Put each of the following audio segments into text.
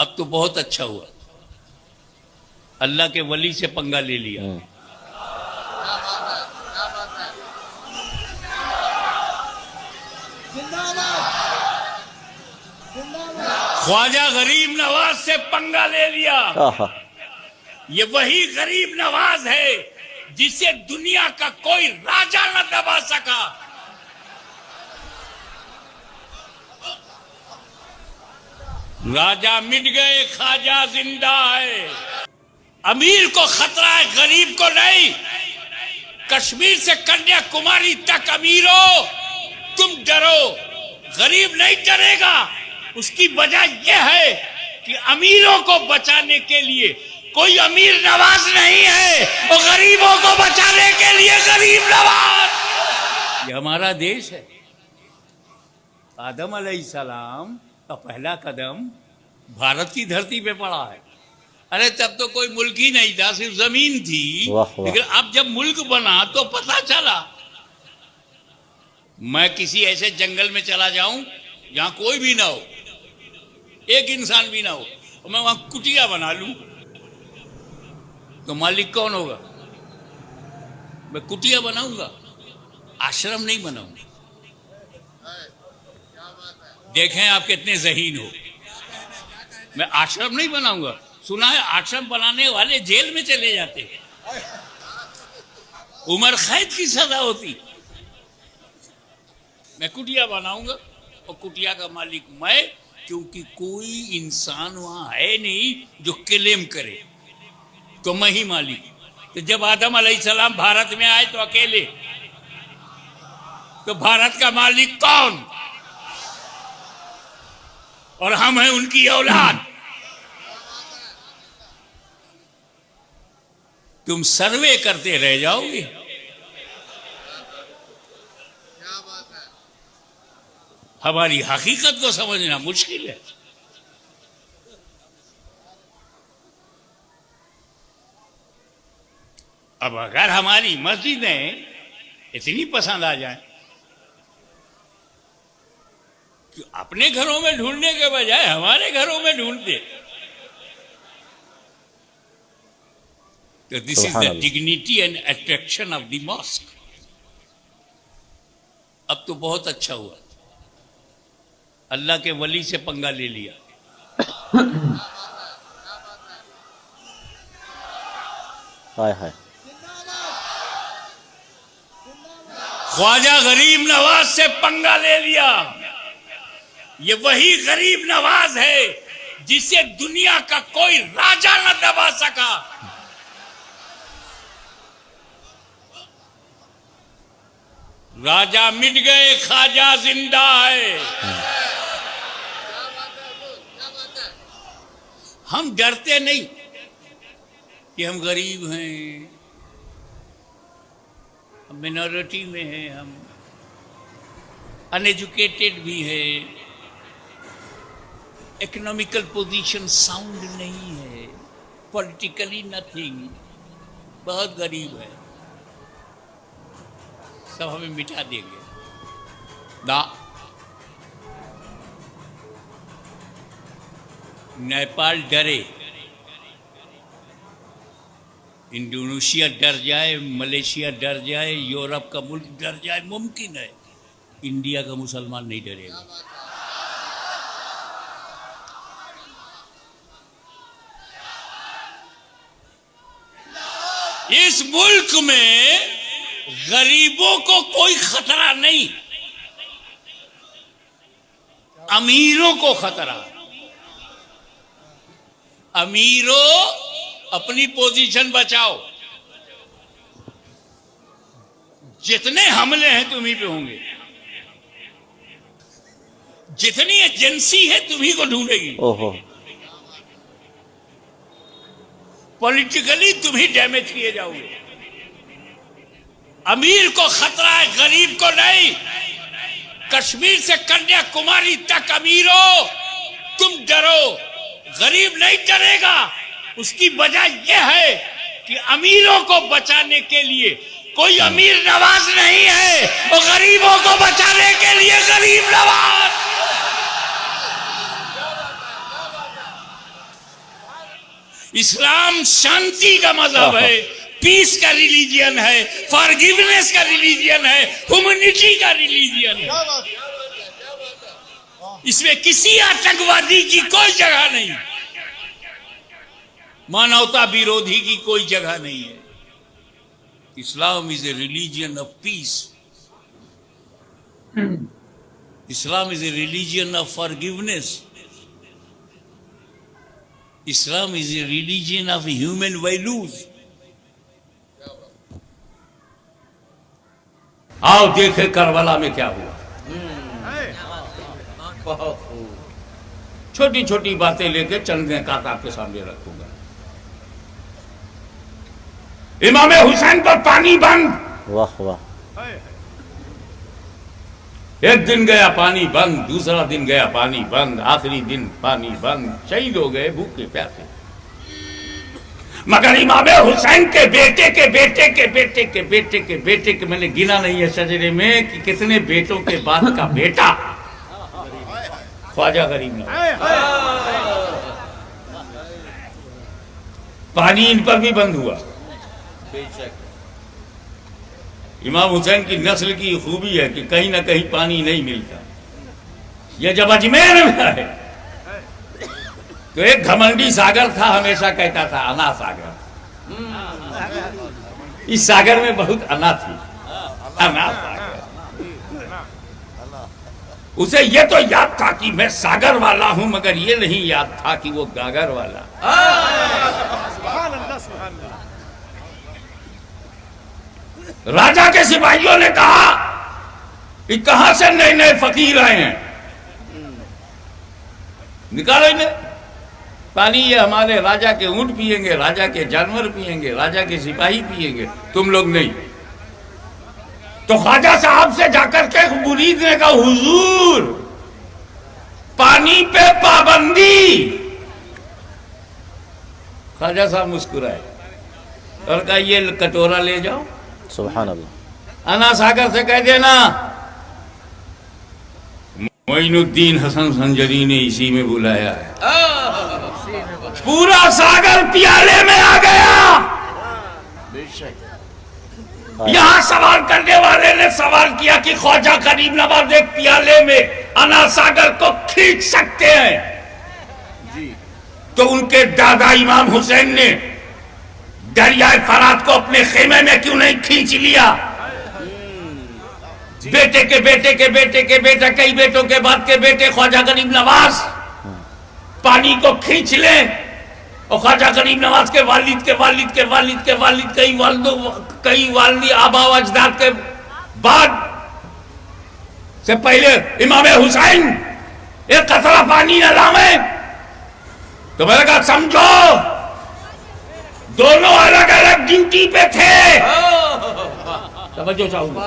अब तो बहुत अच्छा हुआ, अल्लाह के वली से पंगा ले लिया। ख्वाजा गरीब नवाज से पंगा ले लिया। ये वही गरीब नवाज है जिसे दुनिया का कोई राजा न दबा सका। राजा मिट गए, ख्वाजा जिंदा है। अमीर को खतरा है, गरीब को नहीं। कश्मीर से कन्याकुमारी तक अमीरों तुम डरो, गरीब नहीं डरेगा। उसकी वजह यह है कि अमीरों को बचाने के लिए कोई अमीर नवाज नहीं है और गरीबों को बचाने के लिए गरीब नवाज। ये हमारा देश है। आदम अलैहिस्सलाम का पहला कदम भारत की धरती पे पड़ा है। अरे तब तो कोई मुल्क ही नहीं था, सिर्फ जमीन थी। लेकिन अब जब मुल्क बना तो पता चला। मैं किसी ऐसे जंगल में चला जाऊं जहां कोई भी ना हो, एक इंसान भी ना हो, और मैं वहां कुटिया बना लूं तो मालिक कौन होगा? मैं कुटिया बनाऊंगा, आश्रम नहीं बनाऊंगा। देखें आप कितने ज़हीन हो। मैं आश्रम नहीं बनाऊंगा। सुना है आश्रम बनाने वाले जेल में चले जाते हैं, उम्र कैद की सजा होती। मैं कुटिया बनाऊंगा और कुटिया का मालिक मैं, क्योंकि कोई इंसान वहां है नहीं जो क्लेम करे, तो मैं ही मालिक। तो जब आदम अलैहिस्सलाम भारत में आए तो अकेले, तो भारत का मालिक कौन? और हम हैं उनकी औलाद। तुम सर्वे करते रह जाओगे। हमारी हकीकत को समझना मुश्किल है। अब अगर हमारी मस्जिदें इतनी पसंद आ जाए कि अपने घरों में ढूंढने के बजाय हमारे घरों में ढूंढते, तो this is the dignity and attraction of the mosque. अब तो बहुत अच्छा हुआ, अल्लाह के वली से पंगा ले लिया। हाय हाय। ख्वाजा गरीब नवाज से पंगा ले लिया। ये वही गरीब नवाज है जिसे दुनिया का कोई राजा न दबा सका। राजा मिट गए, ख्वाजा जिंदा है। हम डरते नहीं कि हम गरीब हैं, हम मिनॉरिटी में हैं, हम अनएजुकेटेड भी है, इकोनॉमिकल पोजीशन साउंड नहीं है, पॉलिटिकली नथिंग, बहुत गरीब है, सब हमें मिटा देंगे ना। नेपाल डरे, इंडोनेशिया डर जाए, मलेशिया डर जाए, यूरोप का मुल्क डर जाए, मुमकिन है। इंडिया का मुसलमान नहीं डरेगा। इस मुल्क में गरीबों को कोई खतरा नहीं, अमीरों को खतरा। अमीरों अपनी पोजीशन बचाओ, जितने हमले हैं तुम्ही पे होंगे, जितनी एजेंसी है तुम्ही को ढूंढेगी। ओहो। पॉलिटिकली तुम ही डैमेज किए जाओगे। अमीर को खतरा है, गरीब को नहीं। कश्मीर से कन्याकुमारी तक अमीरों तुम डरो, गरीब नहीं डरेगा। उसकी वजह यह है कि अमीरों को बचाने के लिए कोई अमीर नवाज नहीं है और गरीबों को बचाने के लिए गरीब नवाज। इस्लाम शांति का मजहब है, पीस का रिलीजियन है, फॉरगिवनेस का रिलीजियन है, ह्यूमैनिटी का रिलीजियन है। इसमें किसी आतंकवादी की कोई जगह नहीं, मानवता विरोधी की कोई जगह नहीं है। Islam is a religion of peace. Islam is a religion of forgiveness. Islam is a religion of human values. आओ देखे करबला में क्या हुआ। छोटी छोटी बातें लेके चंद कात आपके सामने रखूंगा। इमाम हुसैन पर पानी बंद। वाह वाह। एक दिन गया पानी बंद, दूसरा दिन गया पानी बंद, आखिरी दिन पानी बंद, शहीद हो गए भूखे प्यासे। मगर इमाम हुसैन के बेटे के बेटे के बेटे के बेटे के बेटे के, मैंने गिना नहीं है शजरे में कि कितने बेटों के बाद का बेटा ख्वाजा गरीब नवाज। पानी इन पर भी बंद हुआ। इमाम हुसैन की नस्ल की खूबी है कि कहीं ना कहीं पानी नहीं मिलता। यह जब अजमेर में है तो एक घमंडी सागर था, हमेशा कहता था अना सागर। इस सागर में बहुत अना थी, अना सागर। उसे यह तो याद था कि मैं सागर वाला हूं, मगर यह नहीं याद था कि वो गागर वाला। राजा के सिपाहियों ने कहा कि कहां से नए नए फकीर आए हैं, निकालो इन्हें पानी। ये हमारे राजा के ऊंट पिएंगे, राजा के जानवर पिएंगे, राजा के सिपाही पिएंगे, तुम लोग नहीं। तो ख्वाजा साहब से जाकर के मुरीद ने कहा हुजूर पानी पे पाबंदी। ख्वाजा साहब मुस्कुराए और कहा ये कटोरा ले जाओ, सुभान अल्लाह। अना सागर से कह देना मोइनुद्दीन हसन संजरी ने इसी में बुलाया है। पूरा सागर प्याले में आ गया। यहां सवाल करने वाले ने सवाल किया कि ख्वाजा गरीब नवाज एक प्याले में अना सागर को खींच सकते हैं? तो उनके दादा इमाम हुसैन ने दरियाए फरात को अपने खेमे में क्यों नहीं खींच लिया? बेटे के बेटे के बेटे के बेटा, कई बेटों के बाद के बेटे ख्वाजा गरीब नवाज पानी को खींच ले, और ख्वाजा गरीब नवाज के वालिद के वालिद के वालिद के वालिद, कई वालिद आबा अजदाद के बाद से पहले इमाम हुसैन एक कतरा पानी न लावे। तो मैंने कहा समझो दोनों अलग अलग ड्यूटी पे थे। समझो चाहूंगा,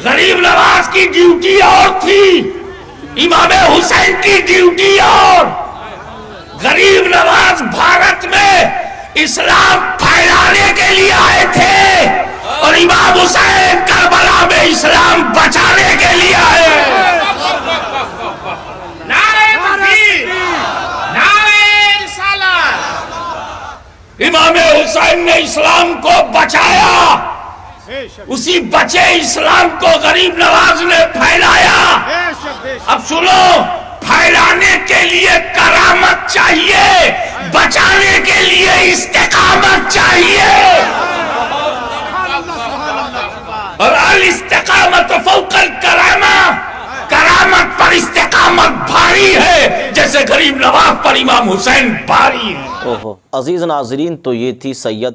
गरीब नवाज की ड्यूटी और थी, इमाम हुसैन की ड्यूटी और। गरीब नवाज भारत में इस्लाम फैलाने के लिए आए थे और इमाम हुसैन करबला में इस्लाम बचाने के लिए आए। नारे तकबीर, नारे रिसालत। इमाम हुसैन ने इस्लाम को बचाया, उसी बचे इस्लाम को गरीब नवाज ने फैलाया। अब सुनो, फैलाने के लिए करामत चाहिए, बचाने के लिए इस्तिकामत चाहिए। और अल इस्तिकामत फौकल करामा, करामत पर इस्तिकामत भारी है, जैसे गरीब नवाज पर इमाम हुसैन भारी है। ओहो अजीज नाजरीन, तो ये थी सैयद